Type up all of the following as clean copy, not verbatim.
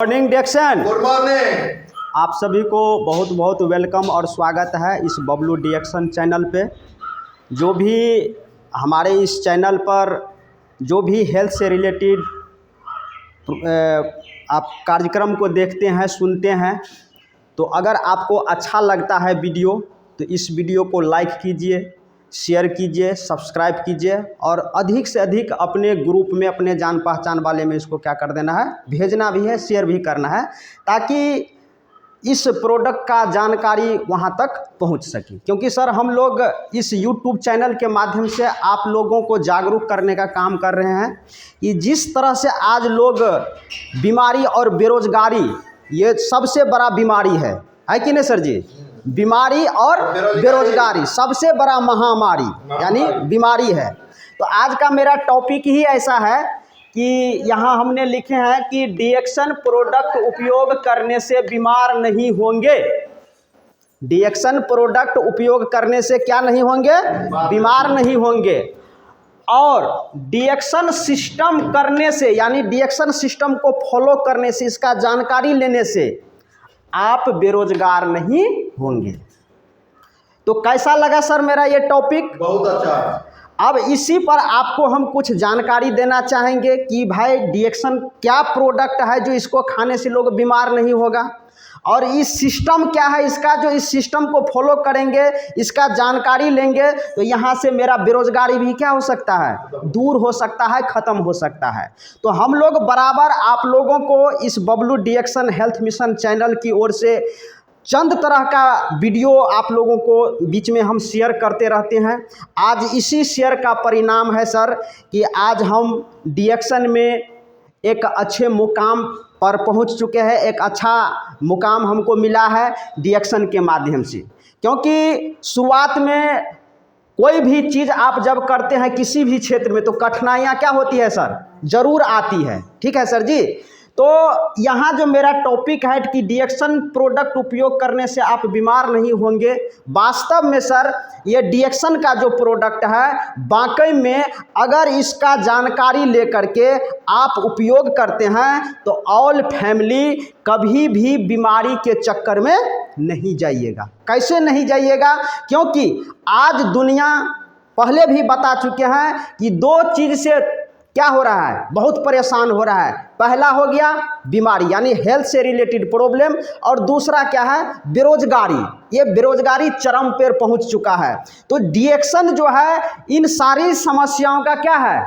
Morning डिएक्शन। Good morning. आप सभी को बहुत बहुत वेलकम और स्वागत है इस बबलू डिएक्शन चैनल पे। जो भी हमारे इस चैनल पर जो भी हेल्थ से रिलेटेड आप कार्यक्रम को देखते हैं, सुनते हैं, तो अगर आपको अच्छा लगता है वीडियो तो इस वीडियो को लाइक कीजिए, शेयर कीजिए, सब्सक्राइब कीजिए और अधिक से अधिक अपने ग्रुप में, अपने जान पहचान वाले में इसको क्या कर देना है, भेजना भी है, शेयर भी करना है, ताकि इस प्रोडक्ट का जानकारी वहां तक पहुंच सके। क्योंकि सर हम लोग इस YouTube चैनल के माध्यम से आप लोगों को जागरूक करने का काम कर रहे हैं कि जिस तरह से आज लोग बीमारी और बेरोजगारी, ये सबसे बड़ा बीमारी है कि नहीं सर जी? बीमारी और बेरोजगारी सबसे बड़ा महामारी यानी बीमारी है। तो आज का मेरा टॉपिक ही ऐसा है कि यहाँ हमने लिखे हैं कि डिएक्शन प्रोडक्ट उपयोग करने से बीमार नहीं होंगे। डिएक्शन प्रोडक्ट उपयोग करने से क्या नहीं होंगे? बीमार नहीं होंगे। और डिएक्शन सिस्टम करने से यानी डिएक्शन सिस्टम को फॉलो करने से, इसका जानकारी लेने से आप बेरोजगार नहीं होंगे। तो कैसा लगा सर मेरा ये टॉपिक? बहुत अच्छा। अब इसी पर आपको हम कुछ जानकारी देना चाहेंगे कि भाई डिएक्शन क्या प्रोडक्ट है जो इसको खाने से लोग बीमार नहीं होगा, और इस सिस्टम क्या है इसका, जो इस सिस्टम को फॉलो करेंगे, इसका जानकारी लेंगे तो यहाँ से मेरा बेरोजगारी भी क्या हो सकता है? दूर हो सकता है, ख़त्म हो सकता है। तो हम लोग बराबर आप लोगों को इस बबलू डिएक्शन हेल्थ मिशन चैनल की ओर से चंद तरह का वीडियो आप लोगों को बीच में हम शेयर करते रहते हैं। आज इसी शेयर का परिणाम है सर कि आज हम डिएक्शन में एक अच्छे मुकाम पर पहुंच चुके हैं। एक अच्छा मुकाम हमको मिला है डिएक्शन के माध्यम से। क्योंकि शुरुआत में कोई भी चीज़ आप जब करते हैं किसी भी क्षेत्र में तो कठिनाइयाँ क्या होती है सर? ज़रूर आती है। ठीक है सर जी। तो यहाँ जो मेरा टॉपिक है कि डिएक्शन प्रोडक्ट उपयोग करने से आप बीमार नहीं होंगे, वास्तव में सर ये डिएक्शन का जो प्रोडक्ट है वाकई में अगर इसका जानकारी लेकर के आप उपयोग करते हैं तो ऑल फैमिली कभी भी बीमारी के चक्कर में नहीं जाइएगा। कैसे नहीं जाइएगा? क्योंकि आज दुनिया पहले भी बता चुके हैं कि दो चीज़ से क्या हो रहा है, बहुत परेशान हो रहा है। पहला हो गया बीमारी यानी हेल्थ से रिलेटेड प्रॉब्लम, और दूसरा क्या है? बेरोजगारी। ये बेरोजगारी चरम पर पहुंच चुका है। तो डिएक्शन जो है इन सारी समस्याओं का क्या है?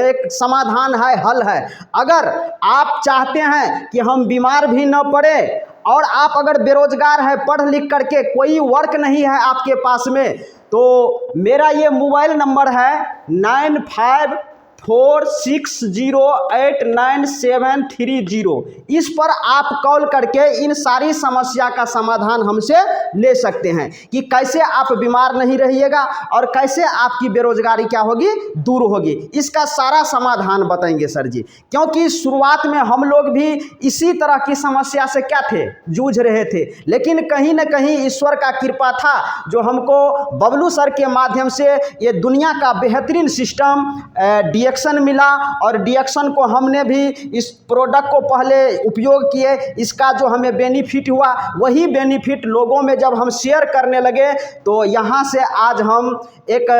एक समाधान है, हल है। अगर आप चाहते हैं कि हम बीमार भी न पड़े, और आप अगर बेरोजगार है, पढ़ लिख करके कोई वर्क नहीं है आपके पास में, तो मेरा ये मोबाइल नंबर है 9546089730। इस पर आप कॉल करके इन सारी समस्या का समाधान हमसे ले सकते हैं कि कैसे आप बीमार नहीं रहिएगा और कैसे आपकी बेरोजगारी क्या होगी? दूर होगी। इसका सारा समाधान बताएंगे सर जी। क्योंकि शुरुआत में हम लोग भी इसी तरह की समस्या से क्या थे? जूझ रहे थे। लेकिन कहीं न कहीं ईश्वर का कृपा था जो हमको बबलू सर के माध्यम से ये दुनिया का बेहतरीन सिस्टम डिएक्शन मिला, और डिएक्शन को हमने भी इस प्रोडक्ट को पहले उपयोग किए, इसका जो हमें बेनिफिट हुआ वही बेनिफिट लोगों में जब हम शेयर करने लगे तो यहाँ से आज हम एक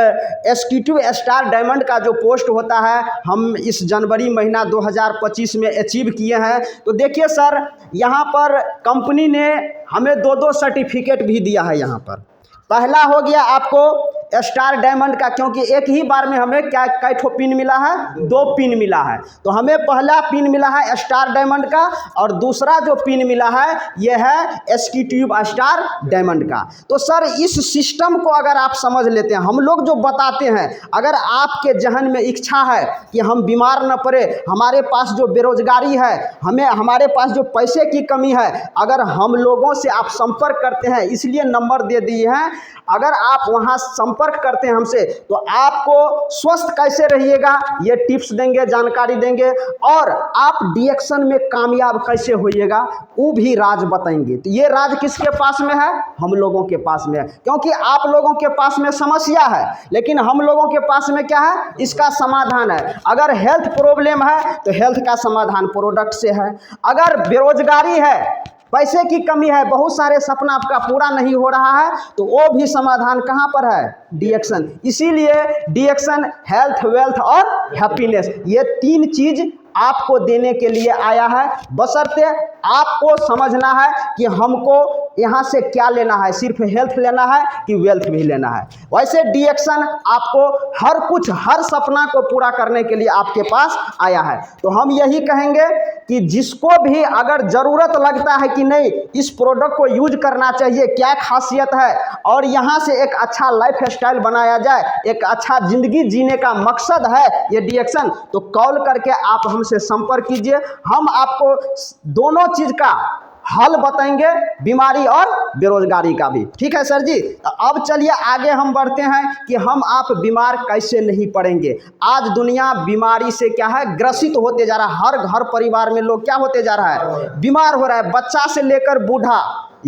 एग्जीक्यूटिव स्टार डायमंड का जो पोस्ट होता है हम इस जनवरी महीना 2025 में अचीव किए हैं। तो देखिए सर यहाँ पर कंपनी ने हमें 2 सर्टिफिकेट भी दिया है। यहाँ पर पहला हो गया आपको स्टार डायमंड का, क्योंकि एक ही बार में हमें क्या कई ठो पिन मिला है? 2 पिन मिला है। तो हमें पहला पिन मिला है स्टार डायमंड का, और दूसरा जो पिन मिला है यह है एग्जीक्यूटिव स्टार डायमंड का। तो सर इस सिस्टम को अगर आप समझ लेते हैं, हम लोग जो बताते हैं, अगर आपके जहन में इच्छा है कि हम बीमार न पड़े, हमारे पास जो बेरोजगारी है, हमारे पास जो पैसे की कमी है, अगर हम लोगों से आप संपर्क करते हैं, इसलिए नंबर दे दिए हैं, अगर आप वहाँ संपर्क संपर्क करते हैं हमसे तो आपको स्वस्थ कैसे रहिएगा ये टिप्स देंगे, जानकारी देंगे, और आप डिएक्शन में कामयाब कैसे होइएगा वो भी राज बताएंगे। तो ये राज किसके पास में है? हम लोगों के पास में है, क्योंकि आप लोगों के पास में समस्या है लेकिन हम लोगों के पास में क्या है? इसका समाधान है। अगर हेल्थ प्रॉब्लम है तो हेल्थ का समाधान प्रोडक्ट से है। अगर बेरोजगारी है, पैसे की कमी है, बहुत सारे सपना आपका पूरा नहीं हो रहा है, तो वो भी समाधान कहाँ पर है? डिएक्शन। इसीलिए डिएक्शन हेल्थ, वेल्थ और हैप्पीनेस, ये 3 चीज आपको देने के लिए आया है। बशर्ते आपको समझना है कि हमको यहाँ से क्या लेना है, सिर्फ हेल्थ लेना है कि वेल्थ भी लेना है। वैसे डिएक्शन आपको हर कुछ, हर सपना को पूरा करने के लिए आपके पास आया है। तो हम यही कहेंगे कि जिसको भी अगर ज़रूरत लगता है कि नहीं इस प्रोडक्ट को यूज करना चाहिए, क्या खासियत है, और यहाँ से एक अच्छा लाइफ स्टाइल बनाया जाए, एक अच्छा ज़िंदगी जीने का मकसद है ये डिएक्शन, तो कॉल करके आप हमसे संपर्क कीजिए। हम आपको दोनों चीज़ का हल बताएंगे, बीमारी और बेरोजगारी का भी। ठीक है सर जी। अब चलिए आगे हम बढ़ते हैं कि हम आप बीमार कैसे नहीं पड़ेंगे। आज दुनिया बीमारी से क्या है? ग्रसित होते जा रहा है। हर घर परिवार में लोग क्या होते जा रहा है? बीमार हो रहा है। बच्चा से लेकर बूढ़ा,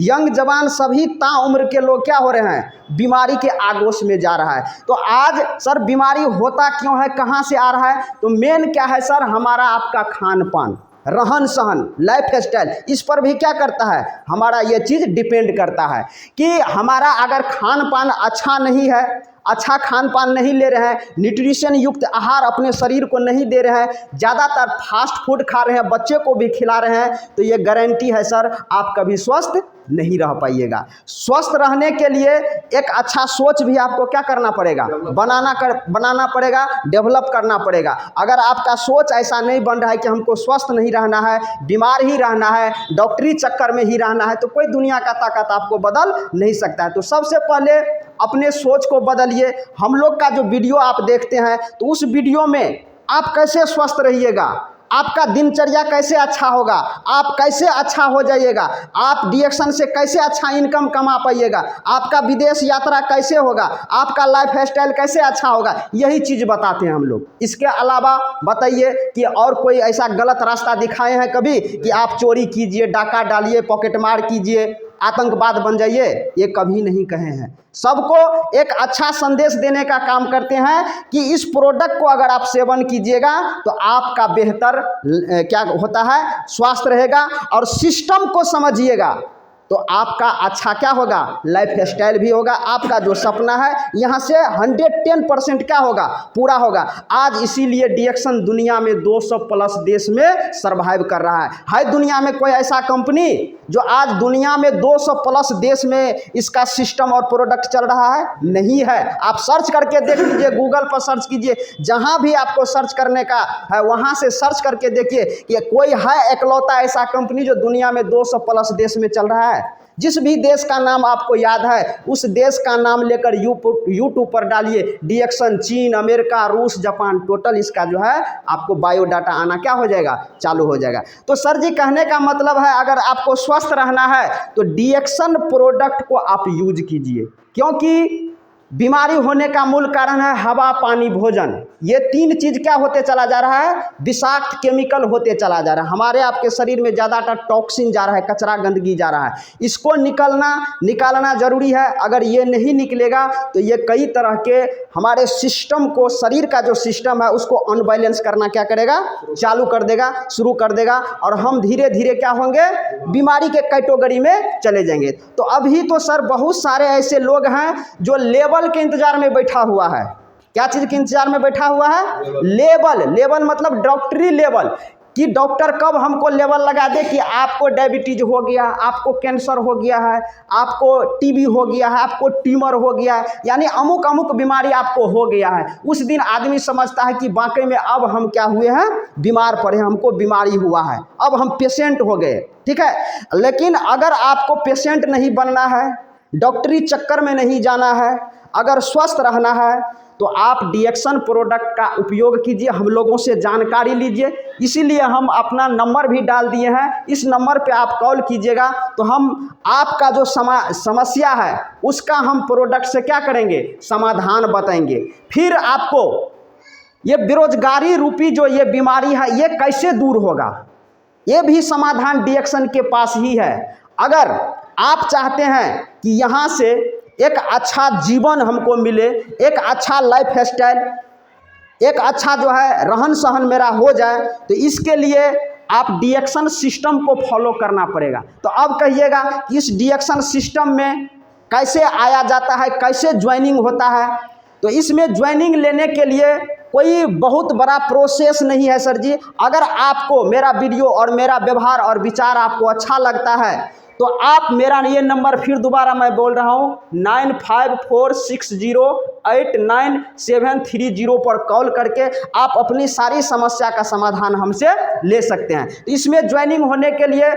यंग जवान, सभी ताउम्र के लोग क्या हो रहे हैं? बीमारी के आगोश में जा रहा है। तो आज सर बीमारी होता क्यों है, कहाँ से आ रहा है? तो मेन क्या है सर? हमारा आपका खान पान, रहन सहन, लाइफ स्टाइल, इस पर भी क्या करता है? हमारा ये चीज़ डिपेंड करता है कि हमारा अगर खान पान अच्छा नहीं है, अच्छा खान पान नहीं ले रहे हैं, न्यूट्रिशन युक्त आहार अपने शरीर को नहीं दे रहे हैं, ज़्यादातर फास्ट फूड खा रहे हैं, बच्चे को भी खिला रहे हैं, तो ये गारंटी है सर आप कभी स्वस्थ नहीं रह पाइएगा। स्वस्थ रहने के लिए एक अच्छा सोच भी आपको क्या करना पड़ेगा? बनाना पड़ेगा, डेवलप करना पड़ेगा। अगर आपका सोच ऐसा नहीं बन रहा है कि हमको स्वस्थ नहीं रहना है, बीमार ही रहना है, डॉक्टरी चक्कर में ही रहना है, तो कोई दुनिया का ताकत आपको बदल नहीं सकता है। तो सबसे पहले अपने सोच को बदलिए। हम लोग का जो वीडियो आप देखते हैं तो उस वीडियो में आप कैसे स्वस्थ रहिएगा, आपका दिनचर्या कैसे अच्छा होगा, आप कैसे अच्छा हो जाइएगा, आप डिएक्शन से कैसे अच्छा इनकम कमा पाइएगा, आपका विदेश यात्रा कैसे होगा, आपका लाइफ स्टाइल कैसे अच्छा होगा, यही चीज़ बताते हैं हम लोग। इसके अलावा बताइए कि और कोई ऐसा गलत रास्ता दिखाए हैं कभी कि आप चोरी कीजिए, डाका डालिए, पॉकेट मार कीजिए, आतंकवाद बन जाइए? ये कभी नहीं कहे हैं। सबको एक अच्छा संदेश देने का काम करते हैं कि इस प्रोडक्ट को अगर आप सेवन कीजिएगा तो आपका बेहतर क्या होता है? स्वास्थ्य रहेगा। और सिस्टम को समझिएगा तो आपका अच्छा क्या होगा? लाइफ स्टाइल भी होगा। आपका जो सपना है यहाँ से 110% क्या होगा? पूरा होगा। आज इसीलिए डिएक्शन दुनिया में 200+ देश में सर्वाइव कर रहा है दुनिया में कोई ऐसा कंपनी जो आज दुनिया में 200+ देश में इसका सिस्टम और प्रोडक्ट चल रहा है? नहीं है। आप सर्च करके देख लीजिए, गूगल पर सर्च कीजिए, जहाँ भी आपको सर्च करने का है वहाँ से सर्च करके देखिए कि कोई है एकलौता ऐसा कंपनी जो दुनिया में 200+ देश में चल रहा है। जिस भी देश का नाम आपको याद है उस देश का नाम लेकर यूट्यूब पर डालिए, डिएक्शन, चीन, अमेरिका, रूस, जापान, टोटल इसका जो है आपको बायोडाटा आना क्या हो जाएगा? चालू हो जाएगा। तो सर जी कहने का मतलब है अगर आपको स्वस्थ रहना है तो डिएक्शन प्रोडक्ट को आप यूज कीजिए, क्योंकि बीमारी होने का मूल कारण है हवा, पानी, भोजन। ये 3 चीज़ क्या होते चला जा रहा है? विषाक्त केमिकल होते चला जा रहा है। हमारे आपके शरीर में ज़्यादातर टॉक्सिन जा रहा है, कचरा, गंदगी जा रहा है। इसको निकालना ज़रूरी है। अगर ये नहीं निकलेगा तो ये कई तरह के हमारे सिस्टम को, शरीर का जो सिस्टम है उसको अनबैलेंस करना क्या करेगा? चालू कर देगा, शुरू कर देगा, और हम धीरे धीरे क्या होंगे? बीमारी के कैटेगरी में चले जाएंगे। तो अभी तो सर बहुत सारे ऐसे लोग हैं जो लेवल के इंतजार में बैठा हुआ है। क्या चीज के इंतजार में बैठा हुआ है? लेवल मतलब डॉक्टरी लेवल, कि डॉक्टर कब हमको लेवल लगा दे कि आपको डायबिटीज हो गया, आपको कैंसर हो गया है, आपको टीबी हो गया है, आपको ट्यूमर हो गया है, यानी अमुक अमुक बीमारी आपको हो गया है। उस दिन आदमी समझता है कि वाकई में अब हम क्या हुए हैं? बीमार पड़े, हमको बीमारी हुआ है, अब हम पेशेंट हो गए। ठीक है, लेकिन अगर आपको पेशेंट नहीं बनना है, डॉक्टरी चक्कर में नहीं जाना है, अगर स्वस्थ रहना है तो आप डीएक्शन प्रोडक्ट का उपयोग कीजिए, हम लोगों से जानकारी लीजिए। इसीलिए हम अपना नंबर भी डाल दिए हैं, इस नंबर पे आप कॉल कीजिएगा तो हम आपका जो समस्या है उसका हम प्रोडक्ट से क्या करेंगे, समाधान बताएंगे। फिर आपको ये बेरोजगारी रूपी जो ये बीमारी है ये कैसे दूर होगा, ये भी समाधान डीएक्शन के पास ही है। अगर आप चाहते हैं कि यहाँ से एक अच्छा जीवन हमको मिले, एक अच्छा लाइफ स्टाइल, एक अच्छा जो है रहन सहन मेरा हो जाए, तो इसके लिए आप डीएक्शन सिस्टम को फॉलो करना पड़ेगा। तो अब कहिएगा कि इस डीएक्शन सिस्टम में कैसे आया जाता है, कैसे ज्वाइनिंग होता है। तो इसमें ज्वाइनिंग लेने के लिए कोई बहुत बड़ा प्रोसेस नहीं है सर जी। अगर आपको मेरा वीडियो और मेरा व्यवहार और विचार आपको अच्छा लगता है तो आप मेरा ये नंबर फिर दोबारा मैं बोल रहा हूँ 9546089730 पर कॉल करके आप अपनी सारी समस्या का समाधान हमसे ले सकते हैं। तो इसमें ज्वाइनिंग होने के लिए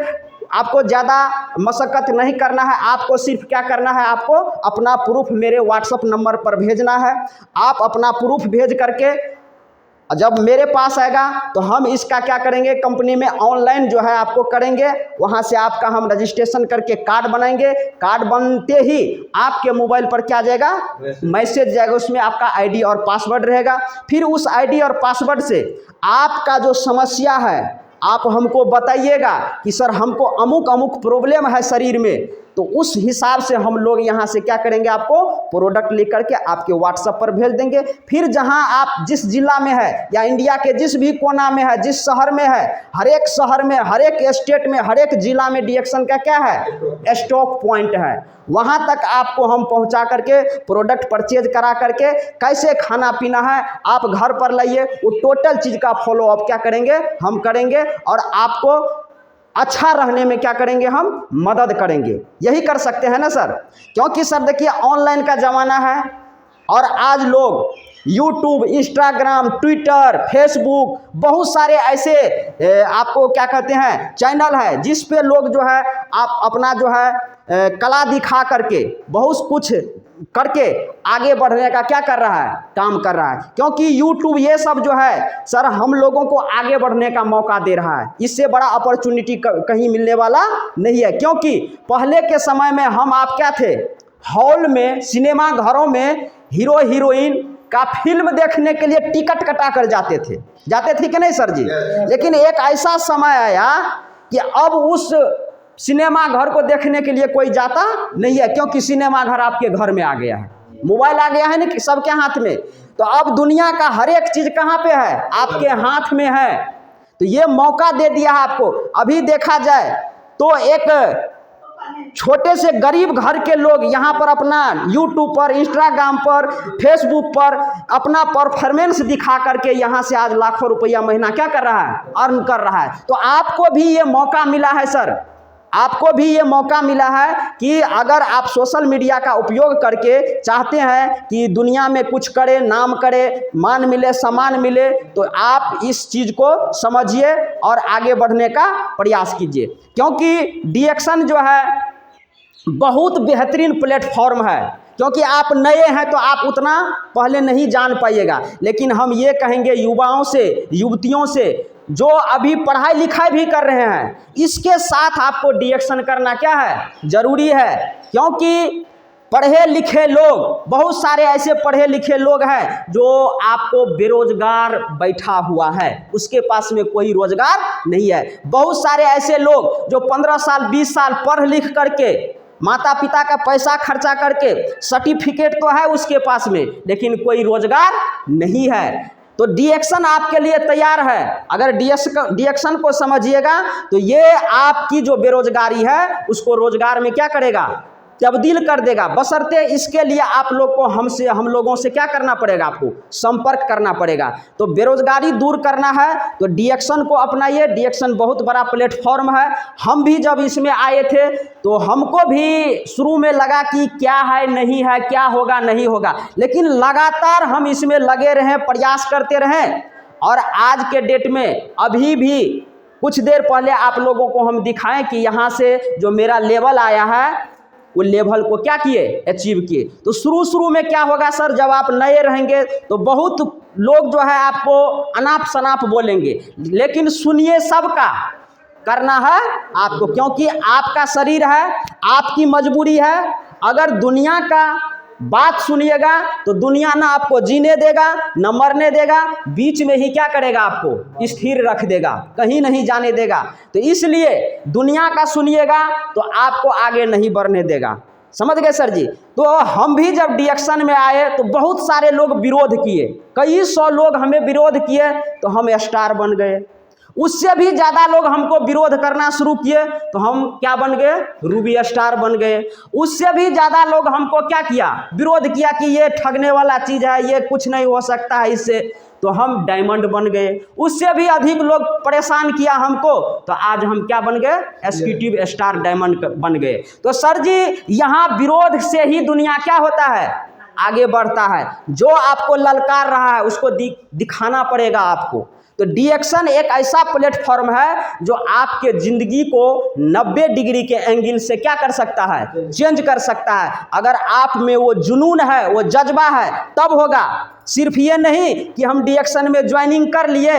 आपको ज़्यादा मशक्क़त नहीं करना है, आपको सिर्फ क्या करना है, आपको अपना प्रूफ मेरे व्हाट्सएप नंबर पर भेजना है। आप अपना प्रूफ भेज करके जब मेरे पास आएगा तो हम इसका क्या करेंगे, कंपनी में ऑनलाइन जो है आपको करेंगे, वहाँ से आपका हम रजिस्ट्रेशन करके कार्ड बनाएंगे। कार्ड बनते ही आपके मोबाइल पर क्या जाएगा, मैसेज जाएगा, उसमें आपका आईडी और पासवर्ड रहेगा। फिर उस आईडी और पासवर्ड से आपका जो समस्या है आप हमको बताइएगा कि सर हमको अमुक अमुक प्रॉब्लम है शरीर में, तो उस हिसाब से हम लोग यहाँ से क्या करेंगे, आपको प्रोडक्ट लेकर के आपके व्हाट्सएप पर भेज देंगे। फिर जहाँ आप जिस जिला में है या इंडिया के जिस भी कोना में है, जिस शहर में है, हर एक शहर में, हर एक स्टेट में, हर एक जिला में डीएक्शन का क्या है, स्टॉक पॉइंट है। वहाँ तक आपको हम पहुँचा करके प्रोडक्ट परचेज करा करके कैसे खाना पीना है आप घर पर लाइए, वो टोटल चीज़ का फॉलोअप क्या करेंगे, हम करेंगे और आपको अच्छा रहने में क्या करेंगे, हम मदद करेंगे। यही कर सकते हैं ना सर, क्योंकि सर देखिए ऑनलाइन का ज़माना है और आज लोग यूट्यूब, इंस्टाग्राम, ट्विटर, फेसबुक, बहुत सारे ऐसे आपको क्या कहते हैं चैनल है जिस पे लोग जो है आप अपना जो है कला दिखा करके बहुत कुछ करके आगे बढ़ने का क्या कर रहा है, काम कर रहा है। क्योंकि यूट्यूब ये सब जो है सर हम लोगों को आगे बढ़ने का मौका दे रहा है, इससे बड़ा अपॉर्चुनिटी कहीं मिलने वाला नहीं है। क्योंकि पहले के समय में हम आप क्या थे, हॉल में, सिनेमा घरों में हीरो हीरोइन का फिल्म देखने के लिए टिकट कटा कर जाते थे कि नहीं सर जी। लेकिन एक ऐसा समय आया कि अब उस सिनेमा घर को देखने के लिए कोई जाता नहीं है, क्योंकि सिनेमा घर आपके घर में आ गया है, मोबाइल आ गया है ना सबके हाथ में। तो अब दुनिया का हर एक चीज़ कहाँ पे है, आपके हाथ में है। तो ये मौका दे दिया है आपको। अभी देखा जाए तो एक छोटे से गरीब घर के लोग यहाँ पर अपना यूट्यूब पर, इंस्टाग्राम पर, फेसबुक पर अपना परफॉर्मेंस दिखा करके यहाँ से आज लाखों रुपया महीना क्या कर रहा है, अर्न कर रहा है। तो आपको भी ये मौका मिला है सर, आपको भी ये मौका मिला है कि अगर आप सोशल मीडिया का उपयोग करके चाहते हैं कि दुनिया में कुछ करे, नाम करे, मान मिले, सम्मान मिले, तो आप इस चीज़ को समझिए और आगे बढ़ने का प्रयास कीजिए। क्योंकि डीएक्शन जो है बहुत बेहतरीन प्लेटफॉर्म है। क्योंकि आप नए हैं तो आप उतना पहले नहीं जान पाइएगा, लेकिन हम ये कहेंगे युवाओं से, युवतियों से जो अभी पढ़ाई लिखाई भी कर रहे हैं, इसके साथ आपको डीएक्शन करना क्या है, ज़रूरी है। क्योंकि पढ़े लिखे लोग, बहुत सारे ऐसे पढ़े लिखे लोग हैं जो आपको बेरोजगार बैठा हुआ है, उसके पास में कोई रोजगार नहीं है। बहुत सारे ऐसे लोग जो 15 साल 20 साल पढ़ लिख करके, माता पिता का पैसा खर्चा करके, सर्टिफिकेट तो है उसके पास में, लेकिन कोई रोजगार नहीं है। तो डीएक्शन आपके लिए तैयार है। अगर डीएक्शन को समझिएगा तो ये आपकी जो बेरोजगारी है उसको रोजगार में क्या करेगा, तब्दील कर देगा। बशर्ते इसके लिए आप लोग को हम लोगों से क्या करना पड़ेगा, आपको संपर्क करना पड़ेगा। तो बेरोजगारी दूर करना है तो डीएक्शन को अपनाइए। डीएक्शन बहुत बड़ा प्लेटफॉर्म है। हम भी जब इसमें आए थे तो हमको भी शुरू में लगा कि क्या है, नहीं है, क्या होगा, नहीं होगा, लेकिन लगातार हम इसमें लगे रहें, प्रयास करते रहें और आज के डेट में अभी भी कुछ देर पहले आप लोगों को हम दिखाएं कि यहाँ से जो मेरा लेवल आया है वो लेवल को क्या किए, अचीव किए। तो शुरू में क्या होगा सर, जब आप नए रहेंगे तो बहुत लोग जो है आपको अनाप शनाप बोलेंगे, लेकिन सुनिए सबका, करना है आपको, क्योंकि आपका शरीर है, आपकी मजबूरी है। अगर दुनिया का बात सुनिएगा तो दुनिया ना आपको जीने देगा न मरने देगा, बीच में ही क्या करेगा, आपको स्थिर रख देगा, कहीं नहीं जाने देगा। तो इसलिए दुनिया का सुनिएगा तो आपको आगे नहीं बढ़ने देगा। समझ गए सर जी। तो हम भी जब डीएक्शन में आए तो बहुत सारे लोग विरोध किए, कई 100 लोग हमें विरोध किए, तो हम स्टार बन गए। उससे भी ज़्यादा लोग हमको विरोध करना शुरू किए तो हम क्या बन गए, रूबी स्टार बन गए। उससे भी ज़्यादा लोग हमको क्या किया, विरोध किया कि ये ठगने वाला चीज़ है, ये कुछ नहीं हो सकता है इससे, तो हम डायमंड बन गए। उससे भी अधिक लोग परेशान किया हमको, तो आज हम क्या बन गए, एग्जीक्यूटिव स्टार डायमंड बन गए। तो सर जी यहाँ विरोध से ही दुनिया क्या होता है, आगे बढ़ता है। जो आपको ललकार रहा है उसको दिखाना पड़ेगा आपको। तो डीएक्शन एक ऐसा प्लेटफॉर्म है जो आपके ज़िंदगी को 90 डिग्री के एंगल से क्या कर सकता है, चेंज कर सकता है। अगर आप में वो जुनून है, वो जज्बा है, तब होगा। सिर्फ ये नहीं कि हम डीएक्शन में ज्वाइनिंग कर लिए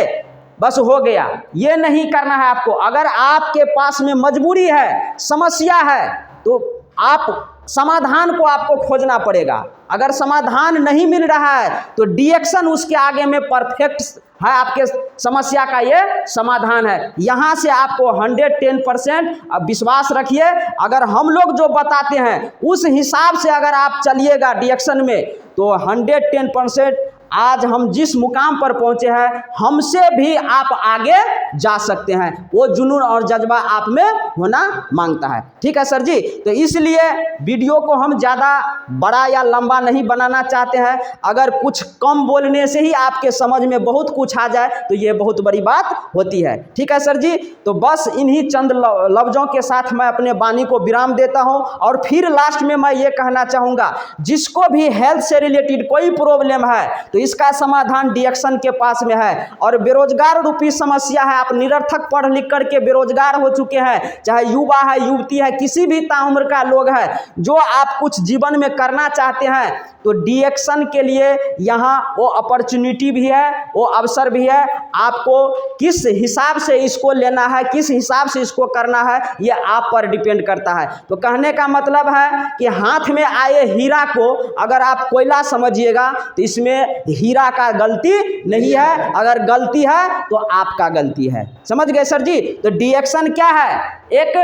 बस हो गया, ये नहीं करना है आपको। अगर आपके पास में मजबूरी है, समस्या है, तो आप समाधान को आपको खोजना पड़ेगा। अगर समाधान नहीं मिल रहा है तो डीएक्शन उसके आगे में परफेक्ट है, आपके समस्या का ये समाधान है। यहाँ से आपको 110% विश्वास रखिए। अगर हम लोग जो बताते हैं उस हिसाब से अगर आप चलिएगा डीएक्शन में तो 110% आज हम जिस मुकाम पर पहुँचे हैं, हमसे भी आप आगे जा सकते हैं। वो जुनून और जज्बा आप में होना मांगता है। ठीक है सर जी। तो इसलिए वीडियो को हम ज़्यादा बड़ा या लंबा नहीं बनाना चाहते हैं। अगर कुछ कम बोलने से ही आपके समझ में बहुत कुछ आ जाए तो ये बहुत बड़ी बात होती है। ठीक है सर जी। तो बस इन्हीं चंद लफ्ज़ों के साथ मैं अपने वाणी को विराम देता हूँ। और फिर लास्ट में मैं ये कहना चाहूँगा, जिसको भी हेल्थ से रिलेटेड कोई प्रॉब्लम है तो इसका समाधान डीएक्शन के पास में है। और बेरोजगार रूपी समस्या है, आप निरर्थक पढ़ लिख करके बेरोजगार हो चुके हैं, चाहे युवा है, युवती है, किसी भी ताउम्र का लोग है, जो आप कुछ जीवन में करना चाहते हैं, तो डीएक्शन के लिए यहाँ वो अपॉर्चुनिटी भी है, वो अवसर भी है। आपको किस हिसाब से इसको लेना है, किस हिसाब से इसको करना है, ये आप पर डिपेंड करता है। तो कहने का मतलब है कि हाथ में आए हीरा को अगर आप कोयला समझिएगा तो इसमें हीरा का गलती नहीं है, अगर गलती है तो आपका गलती है। समझ गए सर जी। तो डीएक्शन क्या है, एक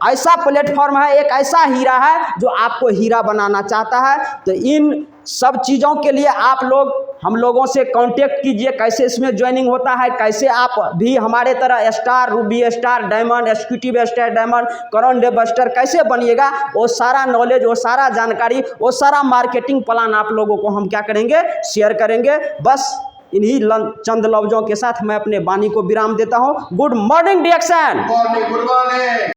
ऐसा प्लेटफॉर्म है, एक ऐसा हीरा है जो आपको हीरा बनाना चाहता है। तो इन सब चीज़ों के लिए आप लोग हम लोगों से कांटेक्ट कीजिए, कैसे इसमें ज्वाइनिंग होता है, कैसे आप भी हमारे तरह star, ruby star, diamond, executive star diamond, करण डे बस्टर कैसे बनिएगा, वो सारा नॉलेज, वो सारा जानकारी, वो सारा मार्केटिंग प्लान आप लोगों को हम क्या करेंगे, शेयर करेंगे। बस इन्हीं चंद लफ्ज़ों के साथ मैं अपने वाणी को विराम देता हूँ। गुड मॉर्निंग डीएक्शन। Good morning.